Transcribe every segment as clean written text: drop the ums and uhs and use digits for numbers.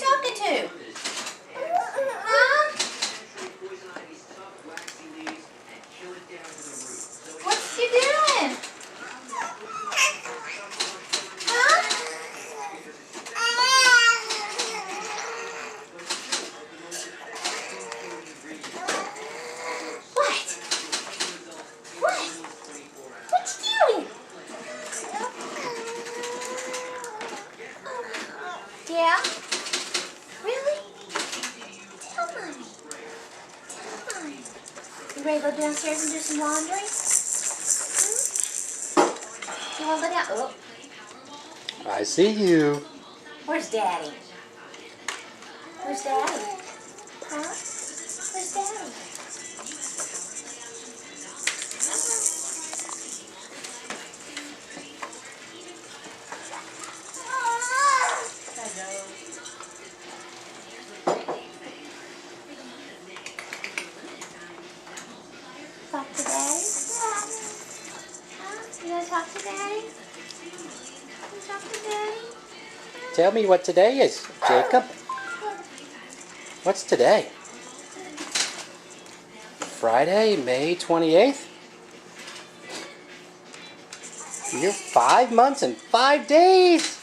talking to? Huh? What's she doing? Huh? What? What? What you doing? Yeah? Really? Tell Mommy. Tell Mommy. You ready to go downstairs and do some laundry? You want to go down? Oh. I see you. Where's Daddy? Where's Daddy? Huh? Where's Daddy? Talk to Daddy? Huh? You want to talk to Daddy? You talk to Daddy? Tell me what today is, Jacob. What's today? Friday, May 28th? You're 5 months and 5 days.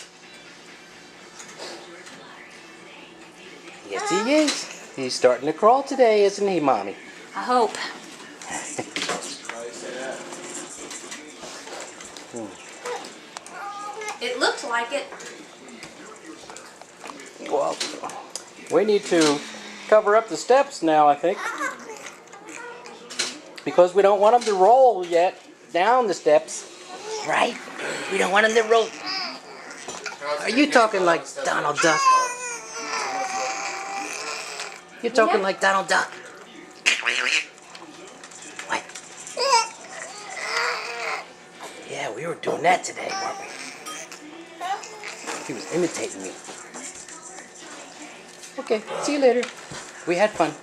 Yes, he is. He's starting to crawl today, isn't he, Mommy? I hope. It looked like it. Well, we need to cover up the steps now, I think. Because we don't want them to roll yet down the steps. Right? We don't want them to roll. Are you talking like Donald Duck? You're talking like Donald Duck. What? Yeah, we were doing that today, weren't we? He was imitating me. Okay, see you later. We had fun.